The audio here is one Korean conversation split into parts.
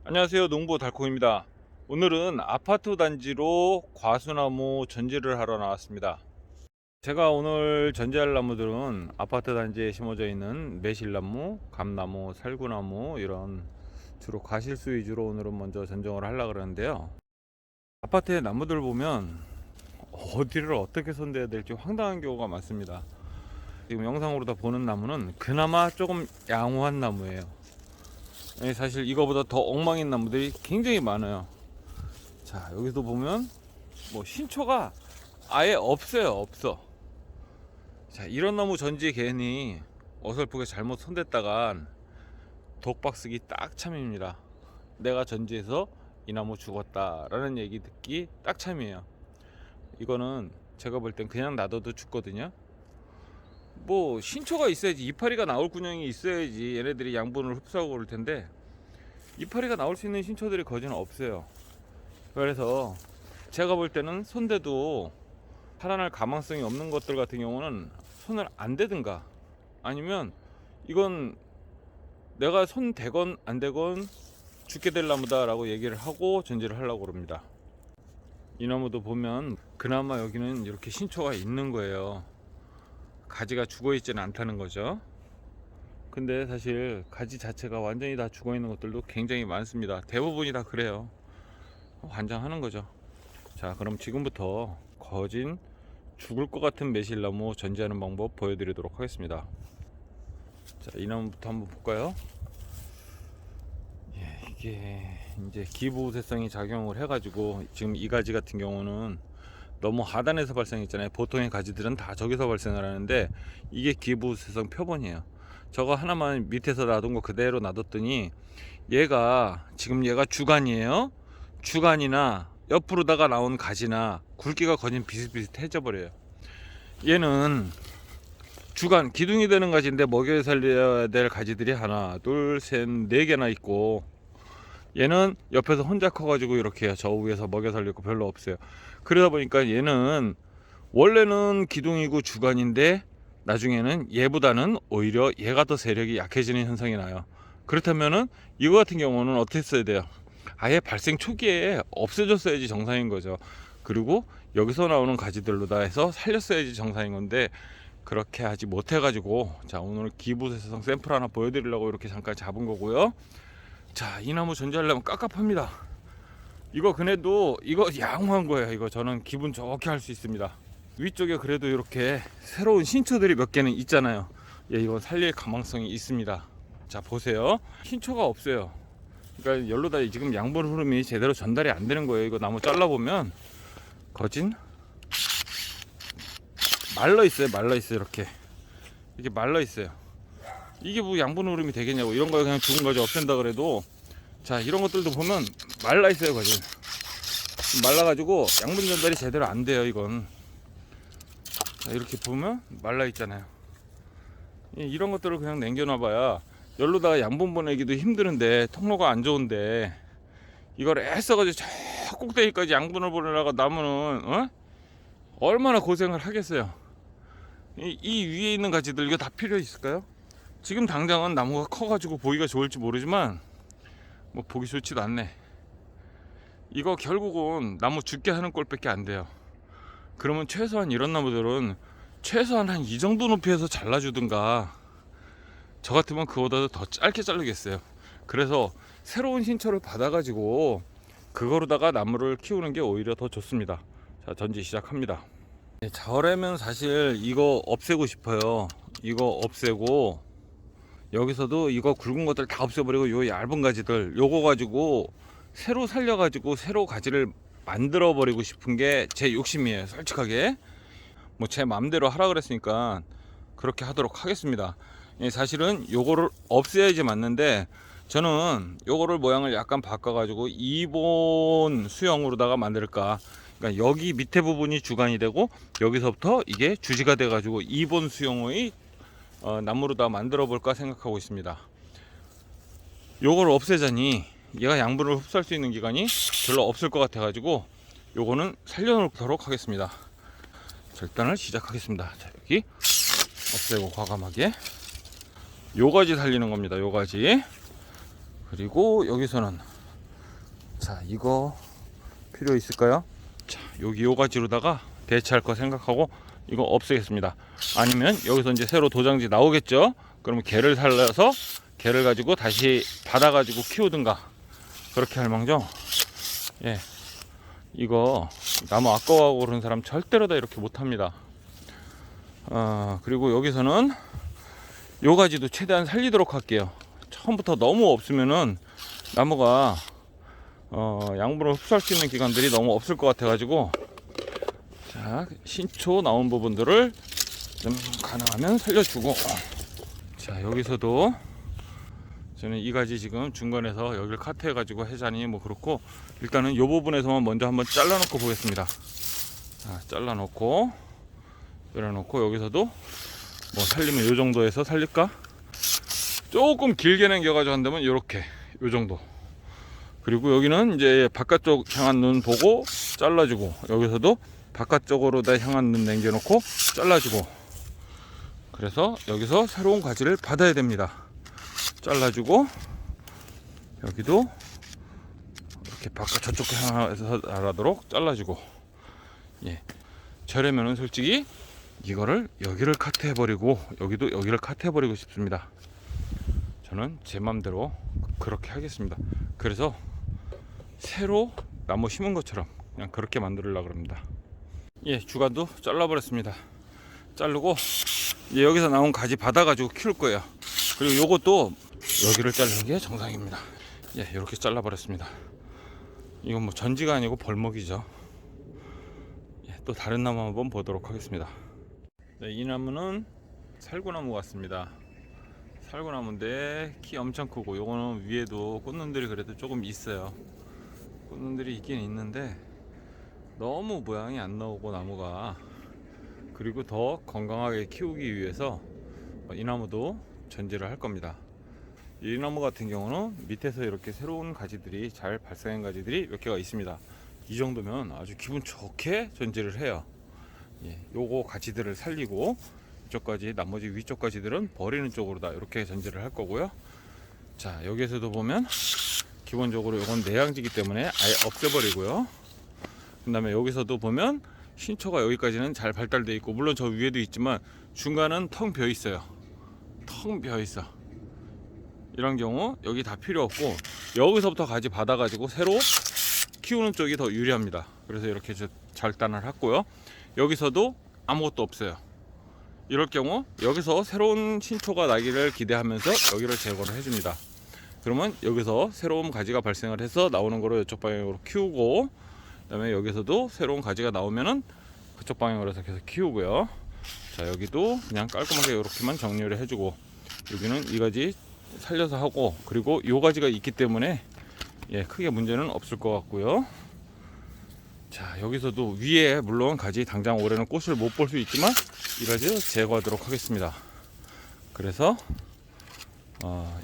안녕하세요, 농부 달콩입니다. 오늘은 아파트 단지로 과수나무 전지를 하러 나왔습니다. 제가 오늘 전지할 나무들은 아파트 단지에 심어져 있는 매실나무, 감나무, 살구나무 이런 주로 과실수 위주로 오늘은 먼저 전정을 하려고 그러는데요. 아파트의 나무들 보면 어디를 어떻게 손대야 될지 황당한 경우가 많습니다. 지금 영상으로 다 보는 나무는 그나마 조금 양호한 나무예요. 사실 이거보다 더 엉망인 나무들이 굉장히 많아요. 자, 여기서 보면 뭐 신초가 아예 없어요. 없어. 자, 이런 나무 전지에 괜히 어설프게 잘못 손댔다간 독박 쓰기 딱 참입니다. 내가 전지에서 이 나무 죽었다 라는 얘기 듣기 딱 참이에요. 이거는 제가 볼 땐 그냥 놔둬도 죽거든요. 뭐 신초가 있어야지, 이파리가 나올 군형이 있어야지 얘네들이 양분을 흡수하고 그럴 텐데 이파리가 나올 수 있는 신초들이 거지는 없어요. 그래서 제가 볼 때는 손대도 살아날 가망성이 없는 것들 같은 경우는 손을 안 대든가, 아니면 이건 내가 손 대건 안 대건 죽게 될 나무다 라고 얘기를 하고 전지를 하려고 그럽니다. 이 나무도 보면 그나마 여기는 이렇게 신초가 있는 거예요. 가지가 죽어 있지는 않다는 거죠. 근데 사실 가지 자체가 완전히 다 죽어 있는 것들도 굉장히 많습니다. 대부분이 다 그래요. 환장하는 거죠. 자, 그럼 지금부터 거진 죽을 것 같은 매실나무 전지하는 방법 보여드리도록 하겠습니다. 자, 이 나무부터 한번 볼까요? 예, 이게 이제 기부세성이 작용을 해가지고 지금 이 가지 같은 경우는 너무 하단에서 발생했잖아요. 보통의 가지들은 다 저기서 발생을 하는데 이게 기부세성 표본이에요. 저거 하나만 밑에서 놔둔 거 그대로 놔뒀더니 지금 얘가 주간이에요. 주간이나 옆으로다가 나온 가지나 굵기가 거진 비슷비슷해져 버려요. 얘는 주간 기둥이 되는 가지인데 먹여 살려야 될 가지들이 하나 둘 셋 네 개나 있고, 얘는 옆에서 혼자 커가지고 이렇게 저 위에서 먹여 살리고 별로 없어요. 그러다 보니까 얘는 원래는 기둥이고 주간인데 나중에는 얘보다는 오히려 얘가 더 세력이 약해지는 현상이 나요. 그렇다면은 이거 같은 경우는 어떻게 써야 돼요? 아예 발생 초기에 없애줬어야지 정상인 거죠. 그리고 여기서 나오는 가지들로 다 해서 살렸어야지 정상인 건데 그렇게 하지 못해 가지고, 자, 오늘 기부세성 샘플 하나 보여드리려고 이렇게 잠깐 잡은 거고요. 자, 이 나무 전지하려면 깝깝합니다. 이거 그래도 이거 양호한 거예요. 이거 저는 기분 좋게 할 수 있습니다. 위쪽에 그래도 이렇게 새로운 신초들이 몇 개는 있잖아요. 예, 이거 살릴 가망성이 있습니다. 자, 보세요. 신초가 없어요. 그러니까 열로다 지금 양분 흐름이 제대로 전달이 안 되는 거예요. 이거 나무 잘라보면 거진 말라 있어요. 말라 있어요. 이렇게 말라 있어요. 이게 뭐 양분 흐름이 되겠냐고. 이런 거 그냥 죽은 거지 없앤다 그래도. 자, 이런 것들도 보면 말라 있어요. 거진 말라가지고 양분 전달이 제대로 안 돼요. 이건. 자, 이렇게 보면 말라 있잖아요. 이런 것들을 그냥 남겨놔봐야 열로다가 양분 보내기도 힘드는데, 통로가 안 좋은데 이걸 애써가지고 저 꼭대기까지 양분을 보내려고 나무는 얼마나 고생을 하겠어요. 이 위에 있는 가지들 이거 다 필요 있을까요? 지금 당장은 나무가 커가지고 보기가 좋을지 모르지만 뭐 보기 좋지도 않네. 이거 결국은 나무 죽게 하는 꼴밖에 안 돼요. 그러면 최소한 이런 나무들은 최소한 한 이 정도 높이에서 잘라주든가, 저 같으면 그거보다 더 짧게 자르겠어요. 그래서 새로운 신초를 받아가지고 그거로다가 나무를 키우는 게 오히려 더 좋습니다. 자, 전지 시작합니다. 저라면 사실 이거 없애고 싶어요. 이거 없애고 여기서도 이거 굵은 것들 다 없애버리고 요 얇은 가지들 요거 가지고 새로 살려가지고 새로 가지를 만들어 버리고 싶은 게 제 욕심이에요. 솔직하게 뭐 제 마음대로 하라 그랬으니까 그렇게 하도록 하겠습니다. 사실은 요거를 없애야지 맞는데 저는 요거를 모양을 약간 바꿔가지고 2본 수형으로다가 만들까. 그러니까 여기 밑에 부분이 주간이 되고 여기서부터 이게 주지가 돼가지고 2본 수형의 나무로 다 만들어 볼까 생각하고 있습니다. 요걸 없애자니 얘가 양분을 흡수할 수 있는 기간이 별로 없을 것 같아 가지고 요거는 살려놓도록 하겠습니다. 절단을 시작하겠습니다. 자, 여기 없애고 과감하게 요 가지 살리는 겁니다. 요 가지. 그리고 여기서는 자, 이거 필요 있을까요? 자, 여기 요 가지로다가 대체할 거 생각하고 이거 없애겠습니다. 아니면 여기서 이제 새로 도장지 나오겠죠? 그러면 개를 살려서 개를 가지고 다시 받아 가지고 키우든가 그렇게 할 망정. 예, 이거 나무 아까워하고 그러는 사람 절대로 다 이렇게 못합니다. 그리고 여기서는 요 가지도 최대한 살리도록 할게요. 처음부터 너무 없으면은 나무가 양분을 흡수할 수 있는 기관들이 너무 없을 것 같아 가지고, 자, 신초 나온 부분들을 좀 가능하면 살려주고, 자, 여기서도 저는 이 가지 지금 중간에서 여기를 카트해 가지고 해자니 뭐 그렇고, 일단은 이 부분에서만 먼저 한번 잘라 놓고 보겠습니다. 자, 잘라 놓고 내려놓고, 여기서도 뭐 살리면 요 정도에서 살릴까? 조금 길게 남겨 가지고 한다면 요렇게 요 정도. 그리고 여기는 이제 바깥쪽 향한 눈 보고 잘라주고, 여기서도 바깥쪽으로 다 향한 눈 남겨놓고 잘라주고, 그래서 여기서 새로운 가지를 받아야 됩니다. 잘라주고, 여기도 이렇게 바깥 저쪽 향해서 나가도록 잘라주고. 예, 저려면은 솔직히 이거를 여기를 카트해버리고 여기도 여기를 카트해버리고 싶습니다. 저는 제 맘대로 그렇게 하겠습니다. 그래서 새로 나무 심은 것처럼 그냥 그렇게 만들려고 합니다. 예, 주간도 잘라버렸습니다. 자르고 이제 여기서 나온 가지 받아가지고 키울 거예요. 그리고 요것도 여기를 자르는 게 정상입니다. 예, 이렇게 잘라버렸습니다. 이건 뭐 전지가 아니고 벌목이죠. 예, 또 다른 나무 한번 보도록 하겠습니다. 네, 이 나무는 살구나무 같습니다. 살구나무인데 키 엄청 크고, 요거는 위에도 꽃눈들이 그래도 조금 있어요. 꽃눈들이 있긴 있는데 너무 모양이 안 나오고 나무가, 그리고 더 건강하게 키우기 위해서 이 나무도 전지를 할 겁니다. 이 나무 같은 경우는 밑에서 이렇게 새로운 가지들이 잘 발생한 가지들이 몇 개가 있습니다. 이 정도면 아주 기분 좋게 전지를 해요. 예, 요거 가지들을 살리고 이쪽까지, 나머지 위쪽 가지들은 버리는 쪽으로 다 이렇게 전지를 할 거고요. 자, 여기에서도 보면 기본적으로 이건 내양지기 때문에 아예 없애버리고요. 그 다음에 여기서도 보면 신초가 여기까지는 잘 발달되어 있고, 물론 저 위에도 있지만 중간은 텅 비어 있어요. 텅 비어 있어. 이런 경우 여기 다 필요 없고, 여기서부터 가지 받아 가지고 새로 키우는 쪽이 더 유리합니다. 그래서 이렇게 절단을 했고요. 여기서도 아무것도 없어요. 이럴 경우 여기서 새로운 신초가 나기를 기대하면서 여기를 제거를 해줍니다. 그러면 여기서 새로운 가지가 발생을 해서 나오는 거로 이쪽 방향으로 키우고, 그 다음에 여기서도 새로운 가지가 나오면은 그쪽 방향으로 해서 계속 키우고요. 자, 여기도 그냥 깔끔하게 이렇게만 정리를 해주고, 여기는 이 가지 살려서 하고, 그리고 이 가지가 있기 때문에 예, 크게 문제는 없을 것 같고요. 자, 여기서도 위에 물론 가지 당장 올해는 꽃을 못 볼 수 있지만 이 가지 제거하도록 하겠습니다. 그래서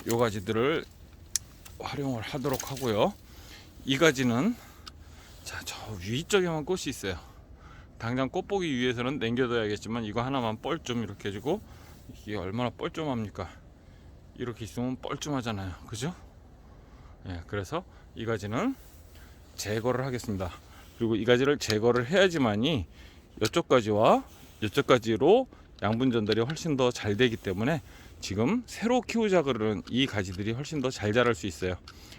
이 가지들을 활용을 하도록 하고요. 이 가지는, 자, 저 위쪽에만 꽃이 있어요. 당장 꽃 보기 위해서는 남겨둬야겠지만 이거 하나만 뻘좀 이렇게 해주고, 이게 얼마나 뻘쭘합니까? 이렇게 있으면 뻘쭘하잖아요, 그죠? 예, 그래서 이 가지는 제거를 하겠습니다. 그리고 이 가지를 제거를 해야지만이 이쪽 가지와 이쪽 가지로 양분 전달이 훨씬 더 잘 되기 때문에 지금 새로 키우자 그러는 이 가지들이 훨씬 더 잘 자랄 수 있어요.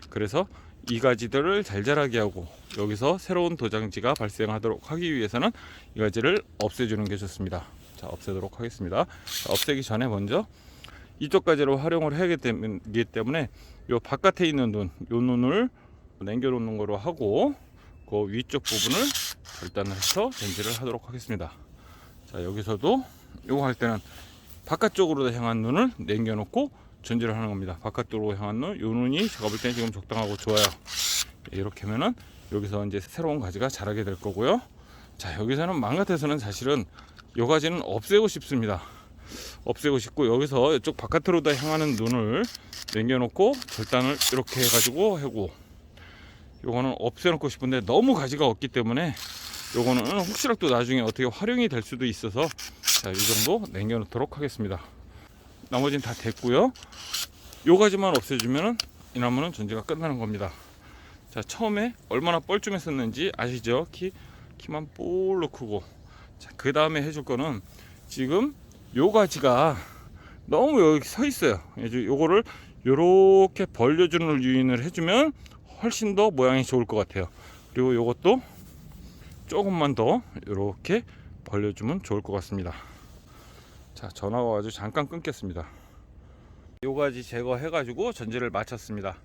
그래서 이 가지들을 잘 자라게 하고 여기서 새로운 도장지가 발생하도록 하기 위해서는 이 가지를 없애주는 게 좋습니다. 자, 없애도록 하겠습니다. 자, 없애기 전에 먼저 이쪽 가지로 활용을 하기 때문에 요 바깥에 있는 눈, 요 눈을 남겨 놓는 거로 하고, 그 위쪽 부분을 절단을 해서 전지를 하도록 하겠습니다. 자, 여기서도 요거 할 때는 바깥쪽으로 향한 눈을 남겨 놓고 전지를 하는 겁니다. 바깥쪽으로 향한 눈, 요 눈이 제가 볼 때는 지금 적당하고 좋아요. 이렇게 하면은 여기서 이제 새로운 가지가 자라게 될 거고요. 자, 여기서는 마음 같아서는 사실은 요 가지는 없애고 싶습니다. 없애고 싶고, 여기서 이쪽 바깥으로 다 향하는 눈을 남겨놓고 절단을 이렇게 해가지고 하고, 요거는 없애놓고 싶은데 너무 가지가 없기 때문에 요거는 혹시라도 나중에 어떻게 활용이 될 수도 있어서, 자, 이 정도 남겨놓도록 하겠습니다. 나머지는 다 됐고요. 요 가지만 없애주면은 이 나무는 전지가 끝나는 겁니다. 자, 처음에 얼마나 뻘쭘했었는지 아시죠? 키만 볼록 크고. 자, 그 다음에 해줄 거는 지금 요 가지가 너무 여기 서 있어요. 요거를 요렇게 벌려주는 유인을 해주면 훨씬 더 모양이 좋을 것 같아요. 그리고 요것도 조금만 더 요렇게 벌려주면 좋을 것 같습니다. 자, 전화가 와가지고 잠깐 끊겠습니다. 요 가지 제거해 가지고 전지를 마쳤습니다.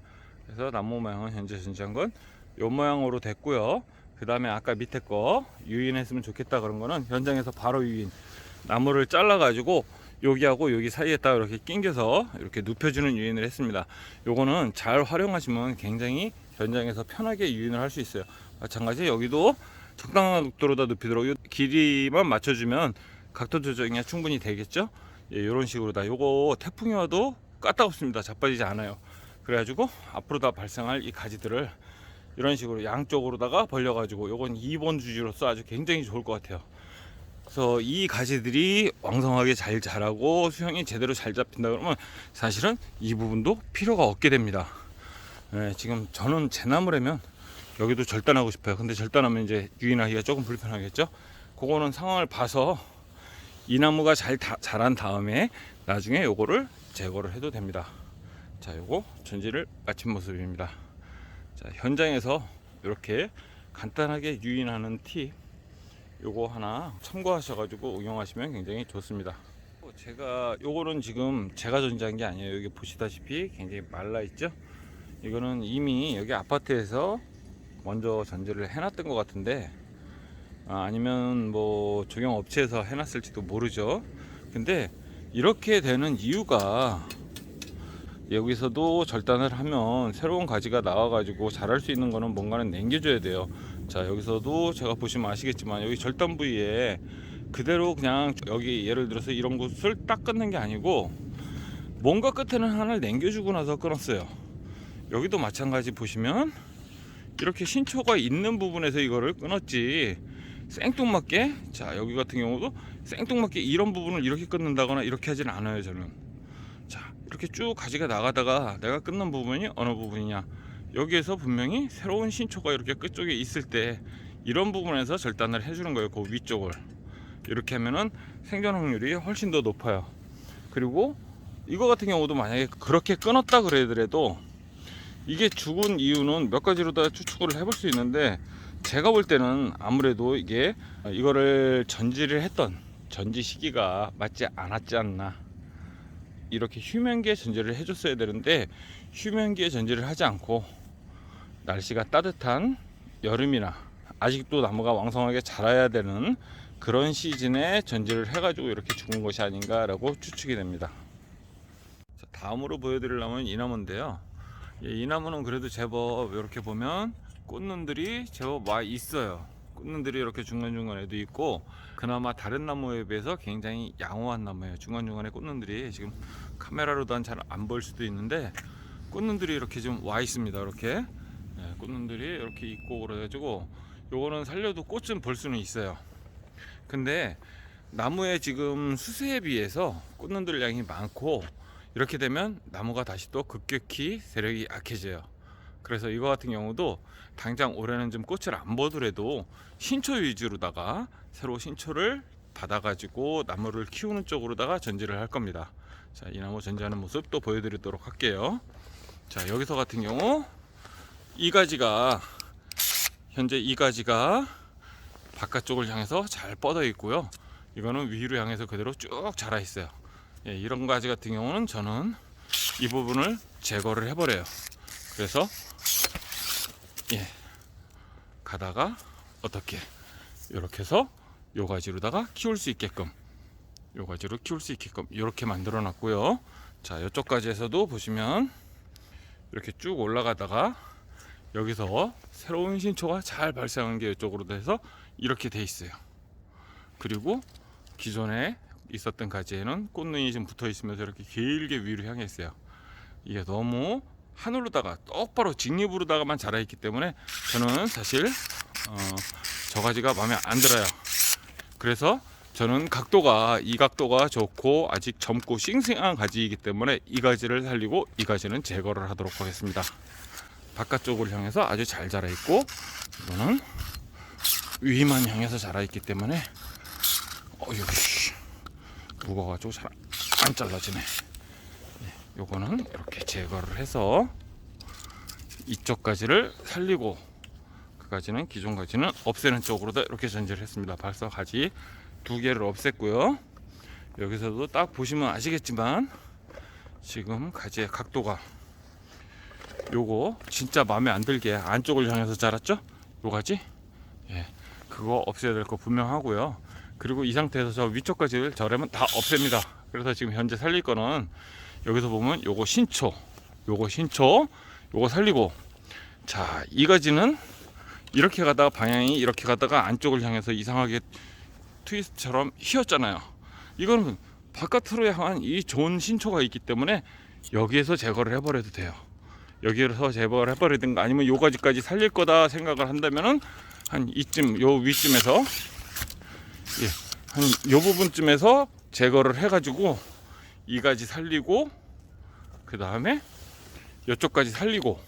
그래서 나무 모양은 현재 전지한 건 요 모양으로 됐고요. 그 다음에 아까 밑에 거 유인했으면 좋겠다 그런 거는 현장에서 바로 유인, 나무를 잘라 가지고 여기하고 여기 사이에다가 이렇게 낑겨서 이렇게 눕혀주는 유인을 했습니다. 요거는 잘 활용하시면 굉장히 현장에서 편하게 유인을 할 수 있어요. 마찬가지 여기도 적당한 각도로다 눕히도록 길이만 맞춰주면 각도 조정이 충분히 되겠죠. 예, 이런 식으로 다 요거 태풍이 와도 까딱없습니다. 자빠지지 않아요. 그래가지고 앞으로 다 발생할 이 가지들을 이런 식으로 양쪽으로다가 벌려가지고 요건 2번 주지로서 아주 굉장히 좋을 것 같아요. 그래서 이 가지들이 왕성하게 잘 자라고 수영이 제대로 잘 잡힌다 그러면 사실은 이 부분도 필요가 없게 됩니다. 예, 지금 저는 제 나무라면 여기도 절단하고 싶어요. 근데 절단하면 이제 유인하기가 조금 불편하겠죠. 그거는 상황을 봐서 이 나무가 잘 자란 다음에 나중에 요거를 제거를 해도 됩니다. 자, 요거 전지를 마친 모습입니다. 자, 현장에서 이렇게 간단하게 유인하는 팁 요거 하나 참고하셔가지고 응용하시면 굉장히 좋습니다. 제가 요거는 지금 제가 전지한 게 아니에요. 여기 보시다시피 굉장히 말라 있죠. 이거는 이미 여기 아파트에서 먼저 전지를 해놨던 것 같은데, 아니면 뭐 조경 업체에서 해놨을지도 모르죠. 근데 이렇게 되는 이유가 여기서도 절단을 하면 새로운 가지가 나와가지고 자랄 수 있는 거는 뭔가는 남겨줘야 돼요. 자, 여기서도 제가 보시면 아시겠지만 여기 절단 부위에 그대로 그냥 여기 예를 들어서 이런 곳을 딱 끊는 게 아니고 뭔가 끝에는 하나를 남겨주고 나서 끊었어요. 여기도 마찬가지 보시면 이렇게 신초가 있는 부분에서 이거를 끊었지 생뚱맞게, 자 여기 같은 경우도 생뚱맞게 이런 부분을 이렇게 끊는다거나 이렇게 하진 않아요. 저는 자 이렇게 쭉 가지가 나가다가 내가 끊는 부분이 어느 부분이냐, 여기에서 분명히 새로운 신초가 이렇게 끝쪽에 있을 때 이런 부분에서 절단을 해주는 거예요. 그 위쪽을 이렇게 하면은 생존 확률이 훨씬 더 높아요. 그리고 이거 같은 경우도 만약에 그렇게 끊었다 그러더라도 이게 죽은 이유는 몇 가지로 다 추측을 해볼 수 있는데, 제가 볼 때는 아무래도 이게 이거를 전지를 했던 전지 시기가 맞지 않았지 않나. 이렇게 휴면기에 전지를 해줬어야 되는데 휴면기에 전지를 하지 않고 날씨가 따뜻한 여름이나 아직도 나무가 왕성하게 자라야 되는 그런 시즌에 전지를 해가지고 이렇게 죽은 것이 아닌가라고 추측이 됩니다. 자, 다음으로 보여드리려면 이 나무인데요. 이 나무는 그래도 제법 이렇게 보면 꽃눈들이 제법 와 있어요. 꽃눈들이 이렇게 중간중간에도 있고 그나마 다른 나무에 비해서 굉장히 양호한 나무예요. 중간중간에 꽃눈들이 지금 카메라로도 잘 안 보일 수도 있는데 꽃눈들이 이렇게 좀 와 있습니다. 이렇게 꽃눈들이 이렇게 있고 그래가지고 요거는 살려도 꽃 좀 볼 수는 있어요. 근데 나무의 지금 수세에 비해서 꽃눈들 양이 많고 이렇게 되면 나무가 다시 또 급격히 세력이 약해져요. 그래서 이거 같은 경우도 당장 올해는 좀 꽃을 안 보더라도 신초 위주로다가 새로 신초를 받아가지고 나무를 키우는 쪽으로다가 전지를 할 겁니다. 자, 이 나무 전지하는 모습 또 보여드리도록 할게요. 자, 여기서 같은 경우 이 가지가 현재 이 가지가 바깥쪽을 향해서 잘 뻗어 있고요. 이거는 위로 향해서 그대로 쭉 자라 있어요. 예, 이런 가지 같은 경우는 저는 이 부분을 제거를 해버려요. 그래서 예, 가다가 어떻게 이렇게 해서 요 가지로다가 키울 수 있게끔, 요 가지로 키울 수 있게끔 이렇게 만들어 놨고요. 자, 이쪽 가지에서도 보시면 이렇게 쭉 올라가다가 여기서 새로운 신초가 잘 발생한 게 이쪽으로 돼서 이렇게 돼 있어요. 그리고 기존에 있었던 가지에는 꽃눈이 좀 붙어 있으면서 이렇게 길게 위로 향해 있어요. 이게 너무 하늘로다가 똑바로 직립으로다가만 자라 있기 때문에 저는 사실 저 가지가 마음에 안 들어요. 그래서 저는 이 각도가 좋고 아직 젊고 싱싱한 가지이기 때문에 이 가지를 살리고 이 가지는 제거를 하도록 하겠습니다. 바깥쪽을 향해서 아주 잘 자라 있고, 이거는 위만 향해서 자라 있기 때문에 무거워가지고 잘 안 잘라지네. 요거는 이렇게 제거를 해서 이쪽 가지를 살리고, 그 가지는 기존 가지는 없애는 쪽으로다 이렇게 전지를 했습니다. 벌써 가지 2개를 없앴고요. 여기서도 딱 보시면 아시겠지만 지금 가지의 각도가, 요거 진짜 마음에 안 들게 안쪽을 향해서 자랐죠? 요 가지? 예, 그거 없애야 될 거 분명하고요. 그리고 이 상태에서 저 위쪽 가지를 저라면 다 없앱니다. 그래서 지금 현재 살릴 거는, 여기서 보면 요거 신초, 요거 살리고, 자, 이 가지는 이렇게 가다가 방향이 이렇게 가다가 안쪽을 향해서 이상하게 트위스트처럼 휘었잖아요. 이거는 바깥으로 향한 이 좋은 신초가 있기 때문에 여기에서 제거를 해버려도 돼요. 여기에서 제거를 해버리든가, 아니면 요 가지까지 살릴 거다 생각을 한다면은 한 이쯤, 요 위쯤에서, 예, 한 요 부분쯤에서 제거를 해가지고 이 가지 살리고, 그 다음에 이쪽까지 살리고,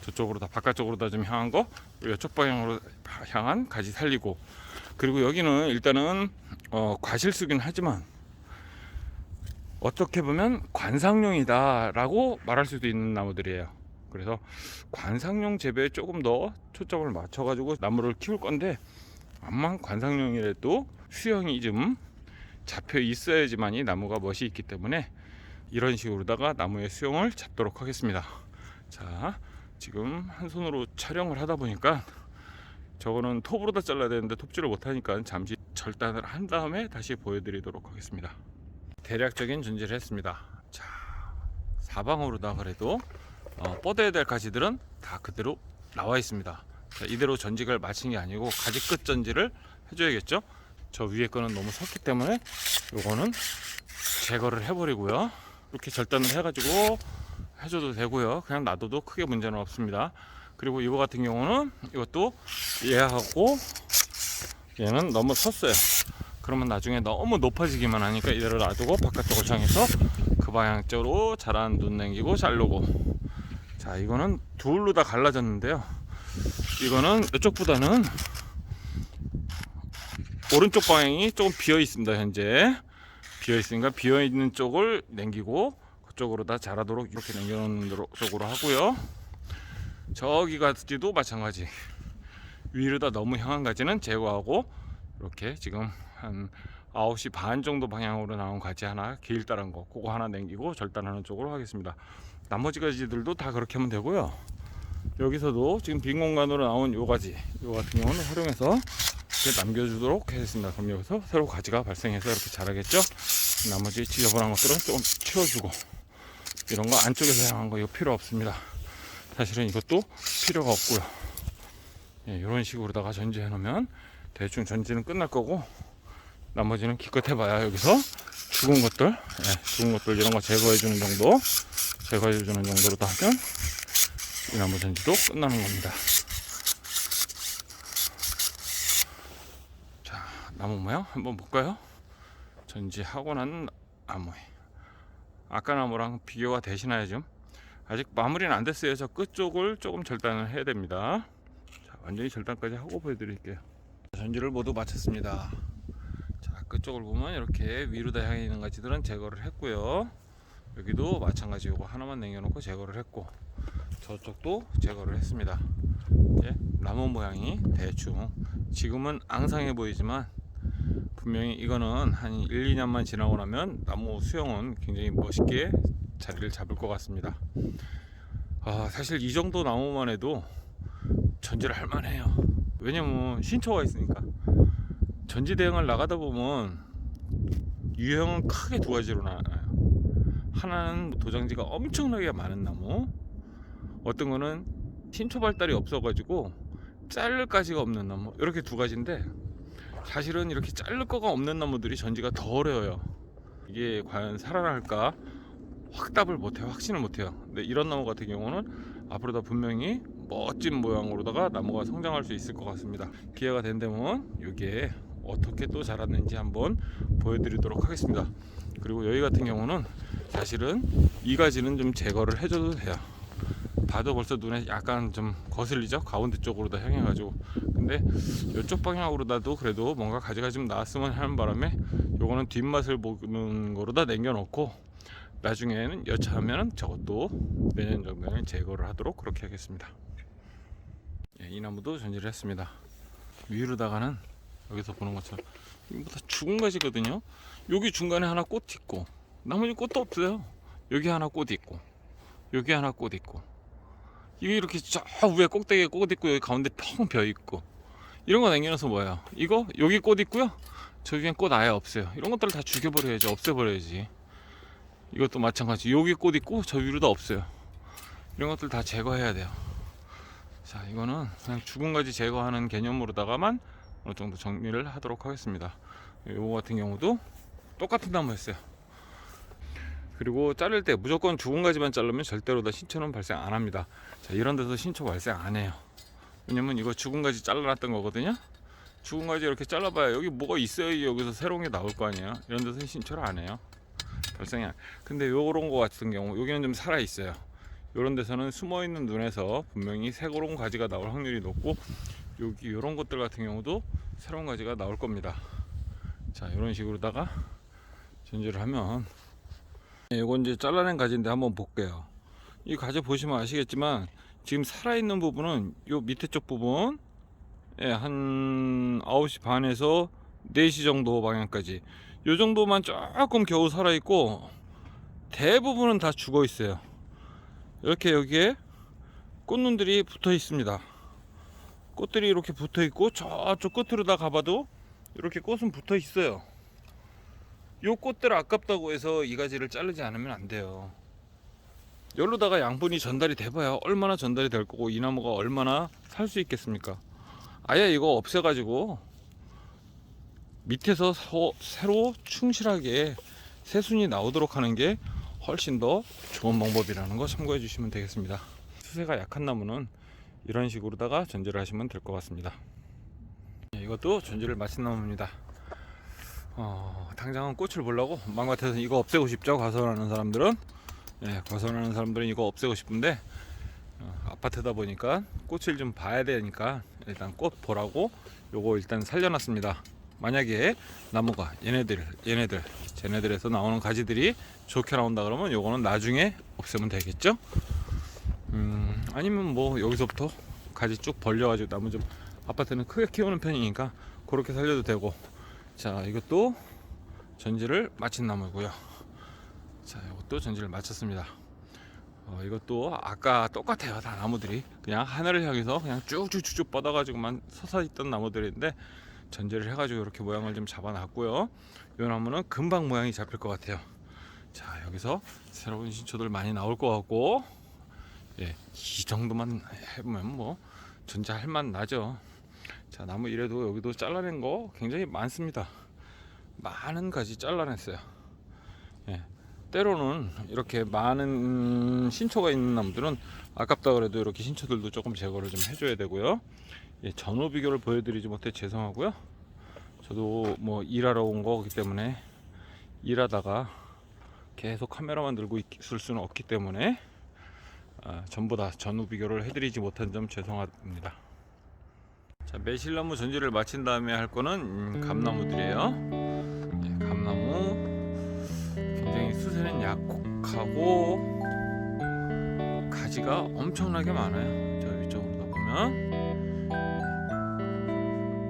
저쪽으로 다 바깥쪽으로 다 좀 향한 거, 이쪽 방향으로 향한 가지 살리고, 그리고 여기는 일단은 과실수긴 하지만 어떻게 보면 관상용이다 라고 말할 수도 있는 나무들이에요. 그래서 관상용 재배에 조금 더 초점을 맞춰 가지고 나무를 키울 건데, 암만 관상용이라도 수영이 좀 잡혀 있어야지만이 나무가 멋이 있기 때문에 이런 식으로다가 나무의 수영을 잡도록 하겠습니다. 자, 지금 한 손으로 촬영을 하다 보니까 저거는 톱으로 다 잘라야 되는데 톱질을 못하니까 잠시 절단을 한 다음에 다시 보여드리도록 하겠습니다. 대략적인 전지를 했습니다. 자, 사방으로다 그래도 뻗어야 될 가지들은 다 그대로 나와 있습니다. 자, 이대로 전직을 마친 게 아니고 가지 끝 전지를 해줘야겠죠. 저 위에 거는 너무 섰기 때문에 요거는 제거를 해버리고요. 이렇게 절단을 해가지고 해줘도 되고요. 그냥 놔둬도 크게 문제는 없습니다. 그리고 이거 같은 경우는 이것도 얘하고 얘는 너무 섰어요. 그러면 나중에 너무 높아지기만 하니까 이대로 놔두고 바깥쪽을 향해서 그 방향 쪽으로 자란 눈 남기고 자르고. 자, 이거는 둘로 다 갈라졌는데요. 이거는 이쪽보다는 오른쪽 방향이 조금 비어 있습니다. 현재 비어 있으니까 비어 있는 쪽을 남기고 그쪽으로 다 자라도록 이렇게 남겨놓는 쪽으로 하고요. 저기 가지도 마찬가지, 위로 다 너무 향한 가지는 제거하고, 이렇게 지금 한 9시 반 정도 방향으로 나온 가지 하나 길다란 거, 그거 하나 남기고 절단하는 쪽으로 하겠습니다. 나머지 가지들도 다 그렇게 하면 되고요. 여기서도 지금 빈 공간으로 나온 요 가지, 요 같은 경우는 활용해서 이렇게 남겨주도록 하겠습니다. 그럼 여기서 새로 가지가 발생해서 이렇게 자라겠죠. 나머지 지저분한 것들은 좀 치워주고, 이런 거 안쪽에서 향한 거 이거 필요 없습니다. 사실은 이것도 필요가 없고요. 예, 이런 식으로다가 전지해 놓으면 대충 전지는 끝날 거고, 나머지는 기껏 해봐야 여기서 죽은 것들, 죽은 것들 이런 거 제거해 주는 정도, 제거해 주는 정도로 다 하면 이 나무 전지도 끝나는 겁니다. 자, 나무 모양 한번 볼까요? 전지하고 난 나무, 아까 나무랑 비교가 되시나요? 좀 아직 마무리는 안 됐어요. 저 끝쪽을 조금 절단을 해야 됩니다. 자, 완전히 절단까지 하고 보여드릴게요. 전지를 모두 마쳤습니다. 자, 끝쪽을 보면 이렇게 위로 다 향해 있는 가지들은 제거를 했고요. 여기도 마찬가지 요거 하나만 남겨놓고 제거를 했고, 저쪽도 제거를 했습니다. 이제 나무 모양이 대충 지금은 앙상해 보이지만 분명히 이거는 한 1, 2년만 지나고 나면 나무 수영은 굉장히 멋있게 자리를 잡을 것 같습니다. 사실 이 정도 나무만 해도 전지를 할 만해요. 왜냐면 신초가 있으니까. 전지 대응을 나가다 보면 유형은 크게 두 가지로 나눠요. 하나는 도장지가 엄청나게 많은 나무, 어떤 거는 신초 발달이 없어가지고 자를 가지가 없는 나무, 이렇게 두 가지인데, 사실은 이렇게 자를 거가 없는 나무들이 전지가 더 어려워요. 이게 과연 살아날까 확답을 못해요. 확신을 못해요. 근데 이런 나무 같은 경우는 앞으로 다 분명히 멋진 모양으로다가 나무가 성장할 수 있을 것 같습니다. 기회가 된다면 이게 어떻게 또 자랐는지 한번 보여드리도록 하겠습니다. 그리고 여기 같은 경우는 사실은 이 가지는 좀 제거를 해줘도 돼요. 봐도 벌써 눈에 약간 좀 거슬리죠. 가운데 쪽으로 다 향해가지고. 근데 이쪽 방향으로 나도 그래도 뭔가 가지가 좀 나왔으면 하는 바람에 요거는 뒷맛을 보는 거로 다 남겨놓고 나중에는 여차하면 저것도 내년 정도에는 제거를 하도록 그렇게 하겠습니다. 예, 이 나무도 전지를 했습니다. 위로다가는 여기서 보는 것처럼 이거 다 죽은 가지거든요. 여기 중간에 하나 꽃 있고 나머지 꽃도 없어요. 여기 하나 꽃 있고 여기 하나 꽃 있고 이게 이렇게 저 위에 꼭대기에 꽃 있고 여기 가운데 텅 비어 있고 이런 거 남겨놔서 뭐야? 이거 여기 꽃 있고요. 저기엔 꽃 아예 없어요. 이런 것들을 다 죽여버려야지, 없애버려야지. 이것도 마찬가지. 여기 꽃 있고 저 위로도 없어요. 이런 것들 다 제거해야 돼요. 자, 이거는 그냥 죽은 가지 제거하는 개념으로다가만 어느 정도 정리를 하도록 하겠습니다. 요거 같은 경우도 똑같은 나무였어요. 그리고 자를 때 무조건 죽은 가지만 자르면 절대로 다 신초는 발생 안 합니다. 자, 이런 데서 신초 발생 안 해요. 왜냐면 이거 죽은 가지 잘라놨던 거거든요. 죽은 가지 이렇게 잘라봐야 여기 뭐가 있어야 여기서 새로운 게 나올 거 아니에요. 이런 데서 신초를 안 해요. 발생이 안. 근데 요런 거 같은 경우 여기는 좀 살아 있어요. 요런 데서는 숨어 있는 눈에서 분명히 새로운 가지가 나올 확률이 높고 여기 요런 것들 같은 경우도 새로운 가지가 나올 겁니다. 자, 이런 식으로다가 전지를 하면 요건 이제 잘라낸 가지인데 한번 볼게요. 이 가지 보시면 아시겠지만 지금 살아있는 부분은 요 밑에 쪽 부분 한 9시 반에서 4시 정도 방향까지 요 정도만 조금 겨우 살아있고 대부분은 다 죽어 있어요. 이렇게 여기에 꽃눈들이 붙어 있습니다. 꽃들이 이렇게 붙어 있고 저쪽 끝으로 다 가봐도 이렇게 꽃은 붙어 있어요. 요 꽃들 아깝다고 해서 이 가지를 자르지 않으면 안 돼요. 여기로다가 양분이 전달이 돼봐야 얼마나 전달이 될 거고 이 나무가 얼마나 살 수 있겠습니까? 아예 이거 없애가지고 밑에서 새로 충실하게 새순이 나오도록 하는 게 훨씬 더 좋은 방법이라는 거 참고해 주시면 되겠습니다. 수세가 약한 나무는 이런 식으로다가 전지를 하시면 될 것 같습니다. 이것도 전지를 마친 나무입니다. 당장은 꽃을 보려고 마음 같아서 이거 없애고 싶죠. 과선하는 사람들은 과선하는 사람들은 이거 없애고 싶은데 아파트다 보니까 꽃을 좀 봐야 되니까 일단 꽃 보라고 요거 일단 살려놨습니다. 만약에 나무가 쟤네들에서 나오는 가지들이 좋게 나온다 그러면 요거는 나중에 없애면 되겠죠. 아니면 뭐 여기서부터 가지 쭉 벌려가지고 나무 좀 아파트는 크게 키우는 편이니까 그렇게 살려도 되고. 자, 이것도 전지를 마친 나무고요. 자, 이것도 전지를 마쳤습니다. 이것도 아까 똑같아요. 다 나무들이 그냥 하늘을 향해서 그냥 쭉쭉쭉쭉 뻗어가지고만 서서 있던 나무들인데 전지를 해가지고 이렇게 모양을 좀 잡아놨고요. 이 나무는 금방 모양이 잡힐 것 같아요. 자, 여기서 새로운 신초들 많이 나올 것 같고, 이 정도만 해보면 뭐 전지할 만 나죠. 자, 나무 이래도 여기도 잘라낸 거 굉장히 많습니다. 많은 가지 잘라냈어요. 때로는 이렇게 많은 신초가 있는 나무들은 아깝다 그래도 이렇게 신초들도 조금 제거를 좀 해줘야 되고요. 전후 비교를 보여드리지 못해 죄송하고요. 저도 뭐 일하러 온 거기 때문에 일하다가 계속 카메라만 들고 있을 수는 없기 때문에 전부 다 전후 비교를 해드리지 못한 점 죄송합니다. 자, 매실나무 전지를 마친 다음에 할 거는 감나무들이에요. 감나무 굉장히 수세는 약하고 가지가 엄청나게 많아요. 저 위쪽으로 보면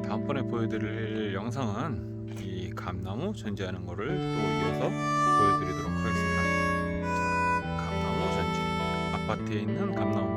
다음번에 보여드릴 영상은 이 감나무 전지하는 거를 또 이어서 보여드리도록 하겠습니다. 자, 감나무 전지 아파트에 있는 감나무